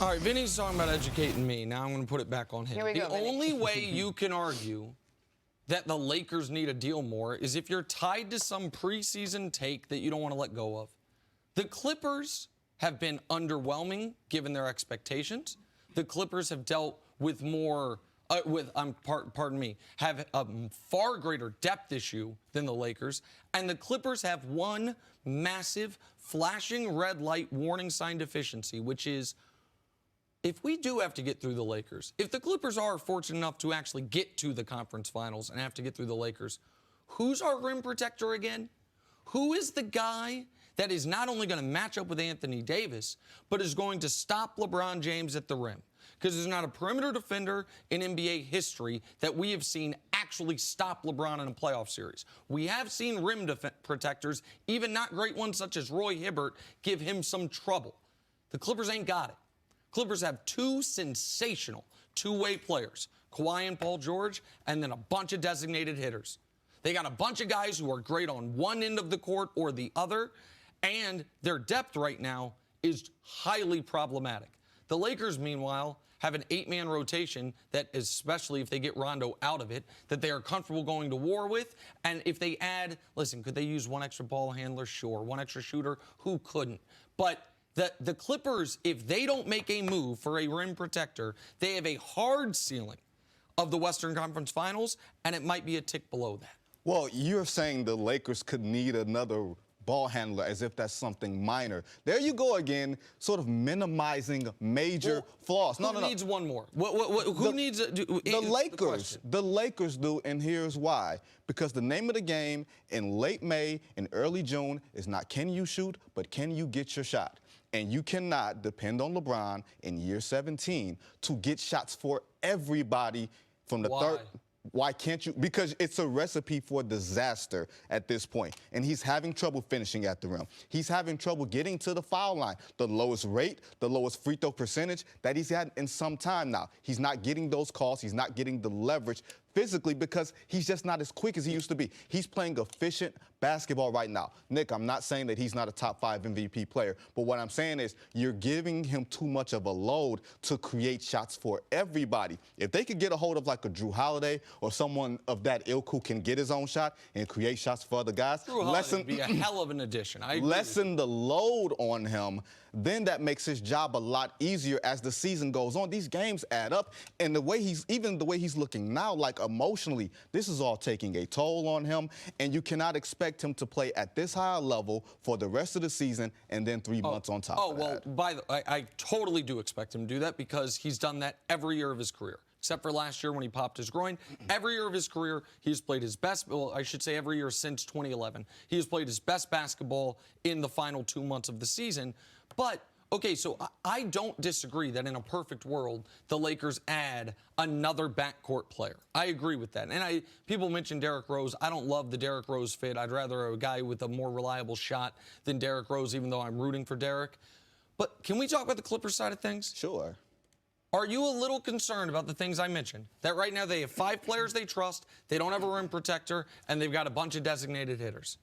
All right, Vinny's talking about educating me. Now I'm going to put it back on him. Here we go, the Vinny. only way you can argue that the Lakers need a deal more is if you're tied to some preseason take that you don't want to let go of. The Clippers have been underwhelming given their expectations. The Clippers have dealt with more, have a far greater depth issue than the Lakers. And the Clippers have one massive flashing red light warning sign deficiency, which is if we do have to get through the Lakers, if the Clippers are fortunate enough to actually get to the conference finals and have to get through the Lakers, who's our rim protector again? Who is the guy that is not only going to match up with Anthony Davis, but is going to stop LeBron James at the rim? Because there's not a perimeter defender in NBA history that we have seen actually stop LeBron in a playoff series. We have seen rim protectors, even not great ones such as Roy Hibbert, give him some trouble. The Clippers ain't got it. Clippers have two sensational two-way players, Kawhi and Paul George, and then a bunch of designated hitters. They got a bunch of guys who are great on one end of the court or the other, and their depth right now is highly problematic. The Lakers, meanwhile, have an 8-man rotation that, especially if they get Rondo out of it, that they are comfortable going to war with. And if they add, listen, could they use one extra ball handler? Sure. One extra shooter? Who couldn't? But the Clippers, if they don't make a move for a rim protector, they have a hard ceiling of the Western Conference Finals, and it might be a tick below that. Well, you're saying the Lakers could need another ball handler as if that's something minor. There you go again, sort of minimizing major flaws. Who needs one more? Who needs the Lakers? The Lakers do, and here's why. Because the name of the game in late May and early June is not can you shoot, but can you get your shot? And you cannot depend on LeBron in year 17 to get shots for everybody from the third. Why can't you? Because it's a recipe for disaster at this point. And he's having trouble finishing at the rim. He's having trouble getting to the foul line. The lowest rate, the lowest free throw percentage that he's had in some time now. He's not getting those calls. He's not getting the leverage physically because he's just not as quick as he used to be. He's playing efficient basketball right now. Nick, I'm not saying that he's not a top 5 MVP player, but what I'm saying is you're giving him too much of a load to create shots for everybody. If they could get a hold of like a Drew Holiday or someone of that ilk who can get his own shot and create shots for other guys, Drew Holiday would be a hell of an addition. Lessen the load on him, then that makes his job a lot easier as the season goes on. These games add up, and the way he's looking now, like emotionally, this is all taking a toll on him, and you cannot expect him to play at this high level for the rest of the season and then 3 months on top of that. I totally do expect him to do that because he's done that every year of his career. Except for last year when he popped his groin. Every year of his career, he's played his best, well, I should say every year since 2011. He has played his best basketball in the final 2 months of the season. But, okay, so I don't disagree that in a perfect world, the Lakers add another backcourt player. I agree with that. And people mention Derrick Rose. I don't love the Derrick Rose fit. I'd rather a guy with a more reliable shot than Derrick Rose, even though I'm rooting for Derrick. But can we talk about the Clippers side of things? Sure. Are you a little concerned about the things I mentioned? That right now they have 5 players they trust, they don't have a rim protector, and they've got a bunch of designated hitters.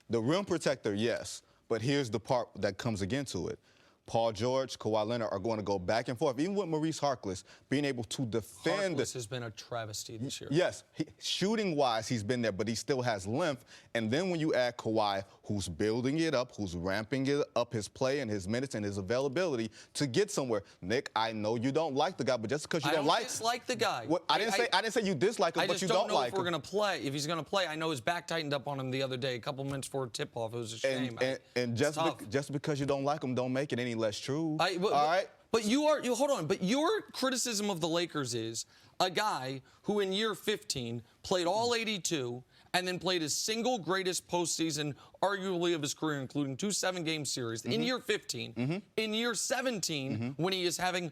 The rim protector, yes. But here's the part that comes again to it. Paul George, Kawhi Leonard are going to go back and forth. Even with Maurice Harkless being able to defend. Harkless has been a travesty this year. Yes, shooting-wise, he's been there, but he still has length. And then when you add Kawhi, who's building it up, who's ramping it up, his play and his minutes and his availability to get somewhere. Nick, I know you don't like the guy, but just because you don't like, dislike the guy. What, I didn't say you dislike him, but you don't like him. I just don't know if we're going to play. If he's going to play, I know his back tightened up on him the other day, a couple minutes before tip-off. It was a shame. And just because you don't like him, don't make it any less true. All right? But hold on. But your criticism of the Lakers is a guy who in year 15 played all 82 and then played his single greatest postseason, arguably of his career, including 2 7-game series in year 15. In year 17, when he is having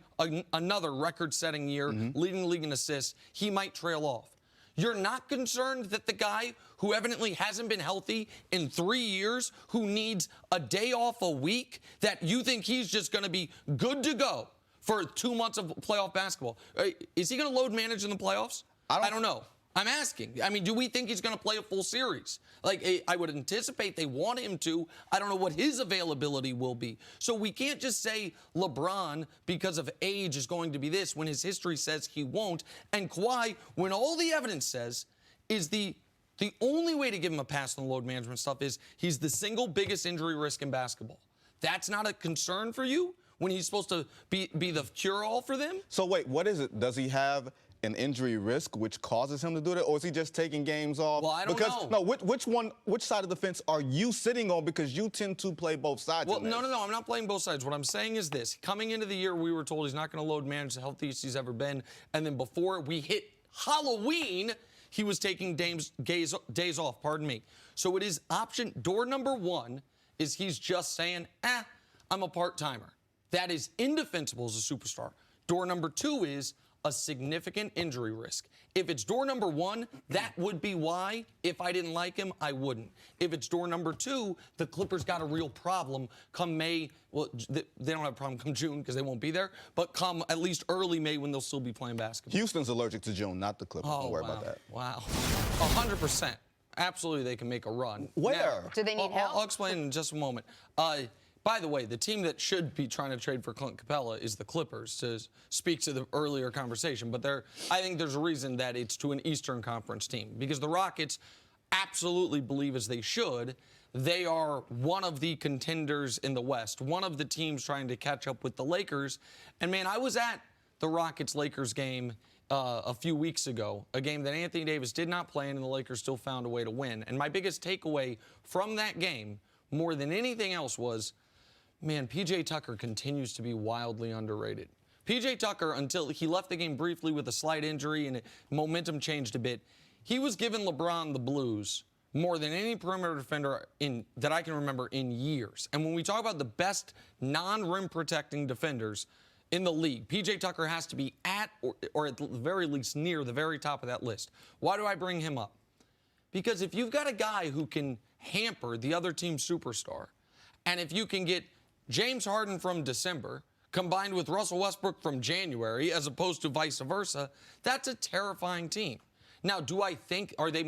another record-setting year, leading the league in assists, he might trail off. You're not concerned that the guy who evidently hasn't been healthy in 3 years, who needs a day off a week, that you think he's just going to be good to go for 2 months of playoff basketball? Is he going to load manage in the playoffs? I don't know. I'm asking. I mean, do we think he's going to play a full series? Like, I would anticipate they want him to. I don't know what his availability will be. So we can't just say LeBron, because of age, is going to be this when his history says he won't. And Kawhi, when all the evidence says, is the only way to give him a pass on the load management stuff is he's the single biggest injury risk in basketball. That's not a concern for you when he's supposed to be the cure-all for them? So wait, what is it? Does he have an injury risk which causes him to do that, or is he just taking games off? Well, I don't know. No, which side of the fence are you sitting on? Because you tend to play both sides. Well, no, I'm not playing both sides. What I'm saying is this. Coming into the year, we were told he's not going to load manage, the healthiest he's ever been. And then before we hit Halloween, he was taking days off, pardon me. So it is door number one is he's just saying, I'm a part-timer. That is indefensible as a superstar. Door number two is a significant injury risk. If it's door number one, that would be why, if I didn't like him, I wouldn't. If it's door number two, the Clippers got a real problem come May. Well, they don't have a problem come June because they won't be there, but come at least early May when they'll still be playing basketball. Houston's allergic to June, not the Clippers. Don't worry about that. Wow. 100%. Absolutely, they can make a run. Where? Now, do they need help? I'll explain in just a moment. By the way, the team that should be trying to trade for Clint Capela is the Clippers, to speak to the earlier conversation. But I think there's a reason that it's to an Eastern Conference team, because the Rockets absolutely believe, as they should, they are one of the contenders in the West, one of the teams trying to catch up with the Lakers. And, man, I was at the Rockets-Lakers game a few weeks ago, a game that Anthony Davis did not play in, and the Lakers still found a way to win. And my biggest takeaway from that game, more than anything else, was, man, P.J. Tucker continues to be wildly underrated. P.J. Tucker, until he left the game briefly with a slight injury and momentum changed a bit, he was giving LeBron the blues more than any perimeter defender that I can remember in years. And when we talk about the best non-rim protecting defenders in the league, P.J. Tucker has to be at or at the very least near the very top of that list. Why do I bring him up? Because if you've got a guy who can hamper the other team's superstar, and if you can get James Harden from December combined with Russell Westbrook from January, as opposed to vice versa, that's a terrifying team. Now, do I think, are they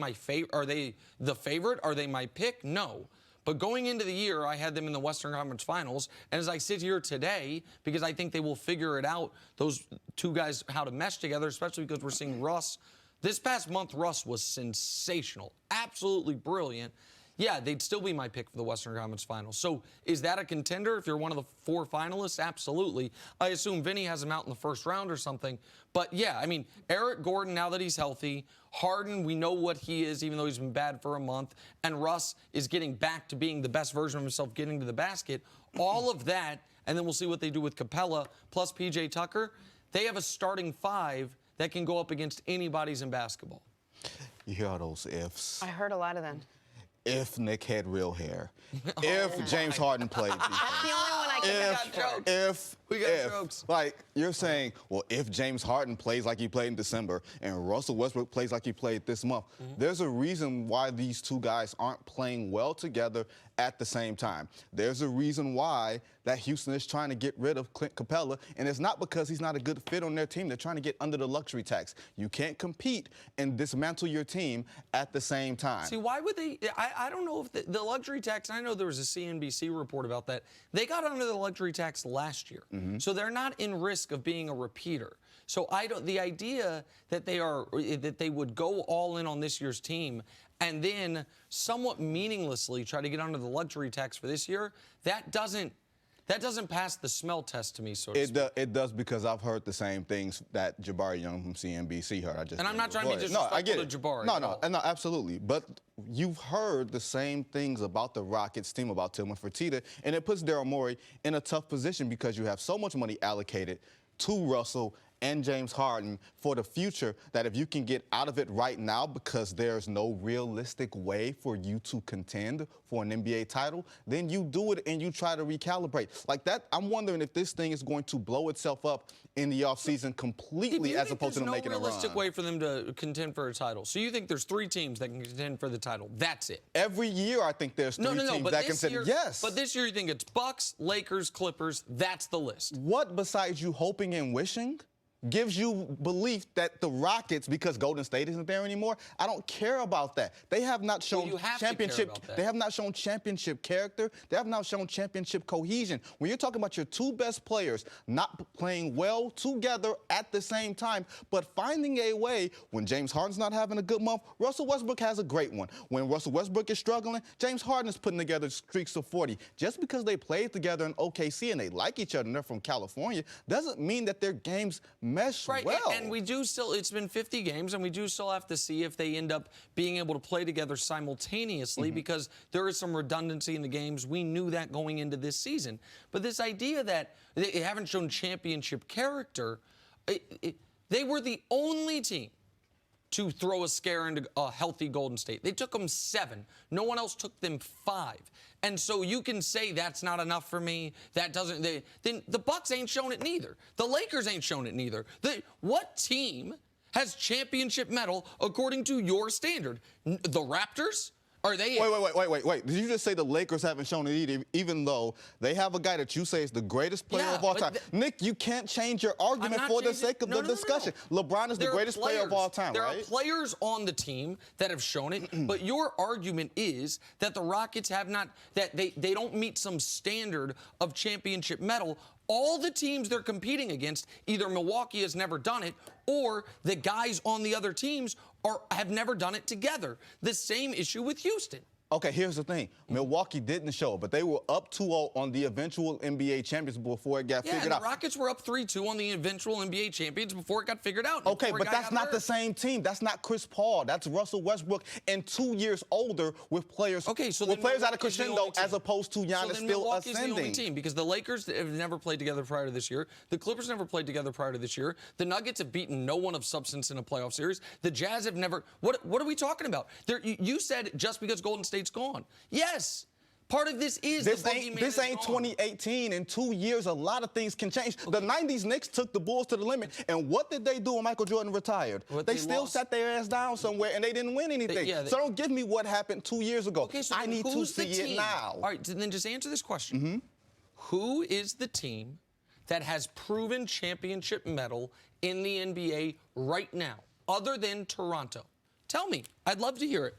the favorite? Are they my pick? No. But going into the year, I had them in the Western Conference Finals. And as I sit here today, because I think they will figure it out, those two guys, how to mesh together, especially because we're seeing Russ. This past month, Russ was sensational, absolutely brilliant. Yeah, they'd still be my pick for the Western Conference Finals. So is that a contender if you're one of the four finalists? Absolutely. I assume Vinny has him out in the first round or something. But, yeah, I mean, Eric Gordon, now that he's healthy. Harden, we know what he is, even though he's been bad for a month. And Russ is getting back to being the best version of himself, getting to the basket. All of that, and then we'll see what they do with Capela plus P.J. Tucker. They have a starting five that can go up against anybody's in basketball. You hear all those ifs. I heard a lot of them. If Nick had real hair. If James Harden played defense. That's the only one I can think of. We got jokes. Like, you're saying, well, if James Harden plays like he played in December and Russell Westbrook plays like he played this month, there's a reason why these two guys aren't playing well together at the same time. There's a reason why that Houston is trying to get rid of Clint Capela, and it's not because he's not a good fit on their team. They're trying to get under the luxury tax. You can't compete and dismantle your team at the same time. See, why would they? I don't know if the luxury tax, I know there was a CNBC report about that. They got under the luxury tax last year. So they're not in risk of being a repeater. So the idea that they would go all in on this year's team and then somewhat meaninglessly try to get under the luxury tax for this year, that doesn't pass the smell test to me, so to speak. It does, because I've heard the same things that Jabari Young from CNBC heard. And I'm not trying to be disrespectful to Jabari. No, absolutely. But you've heard the same things about the Rockets team, about Tillman Fertitta, and it puts Daryl Morey in a tough position because you have so much money allocated to Russell and James Harden for the future that if you can get out of it right now because there's no realistic way for you to contend for an NBA title, then you do it and you try to recalibrate. Like that, I'm wondering if this thing is going to blow itself up in the offseason completely as opposed to them making a run. There's no realistic way for them to contend for a title. So you think there's three teams that can contend for the title. That's it. Every year I think there's three teams that can contend. Yes. But this year you think it's Bucks, Lakers, Clippers. That's the list. What besides you hoping and wishing gives you belief that the Rockets, because Golden State isn't there anymore, I don't care about that. They have not shown championship. They have not shown championship character. They have not shown championship cohesion. When you're talking about your two best players not playing well together at the same time, but finding a way, when James Harden's not having a good month, Russell Westbrook has a great one. When Russell Westbrook is struggling, James Harden is putting together streaks of 40. Just because they played together in OKC and they like each other and they're from California doesn't mean that their games mesh well. And we do still, it's been 50 games, and we do still have to see if they end up being able to play together simultaneously because there is some redundancy in the games. We knew that going into this season. But this idea that they haven't shown championship character, they were the only team to throw a scare into a healthy Golden State. They took them 7. No one else took them 5. And so you can say that's not enough for me. That doesn't. Then the Bucks ain't shown it neither. The Lakers ain't shown it neither. What team has championship medal according to your standard? The Raptors? Are they? Wait. Did you just say the Lakers haven't shown it either, even though they have a guy that you say is the greatest player of all time? Nick, you can't change your argument for the sake of the discussion. LeBron is the greatest player of all time, right? There are players on the team that have shown it, but your argument is that the Rockets have not, that they don't meet some standard of championship medal. All the teams they're competing against, either Milwaukee has never done it or the guys on the other teams have never done it together. The same issue with Houston. Okay, here's the thing. Milwaukee didn't show it, but they were up 2-0 on the eventual NBA champions before it got figured out. The Rockets were up 3-2 on the eventual NBA champions before it got figured out. Okay, but that's not the same team. That's not Chris Paul. That's Russell Westbrook and 2 years older with players. Okay, so with players out of crescendo as opposed to Giannis still ascending. The only team because the Lakers have never played together prior to this year. The Clippers never played together prior to this year. The Nuggets have beaten no one of substance in a playoff series. The Jazz have never. What are we talking about? You said just because Golden State's gone. Yes. Part of this is this ain't 2018. In 2 years, a lot of things can change. The 90s Knicks took the Bulls to the limit. And what did they do when Michael Jordan retired? They still sat their ass down somewhere, and they didn't win anything. So don't give me what happened 2 years ago. Okay, so I need to see it now. All right, then just answer this question. Who is the team that has proven championship medal in the NBA right now, other than Toronto? Tell me. I'd love to hear it.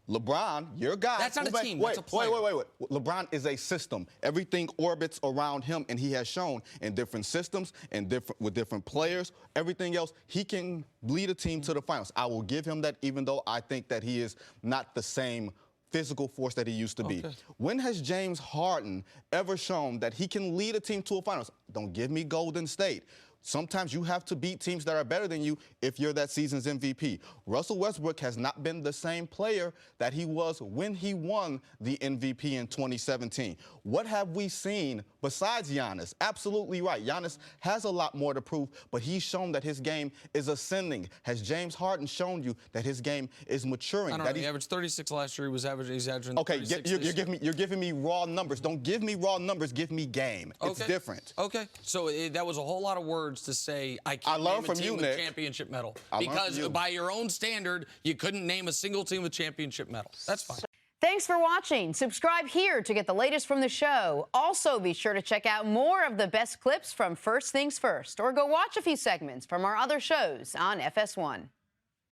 LeBron, your guy. That's not a team. That's a player. Wait. LeBron is a system. Everything orbits around him, and he has shown in different systems and with different players, everything else, he can lead a team to the finals. I will give him that, even though I think that he is not the same physical force that he used to be. When has James Harden ever shown that he can lead a team to a finals? Don't give me Golden State. Sometimes you have to beat teams that are better than you if you're that season's MVP. Russell Westbrook has not been the same player that he was when he won the MVP in 2017. What have we seen besides Giannis? Absolutely right. Giannis has a lot more to prove, but he's shown that his game is ascending. Has James Harden shown you that his game is maturing? I don't know. He averaged 36 last year. He's averaging okay, 36 you're giving me raw numbers. Don't give me raw numbers. Give me game. It's different. Okay. So that was a whole lot of words to say I can't name a team with championship medal. Because by your own standard, you couldn't name a single team with championship medal. That's fine. Thanks for watching. Subscribe here to get the latest from the show. Also, be sure to check out more of the best clips from First Things First, or go watch a few segments from our other shows on FS1.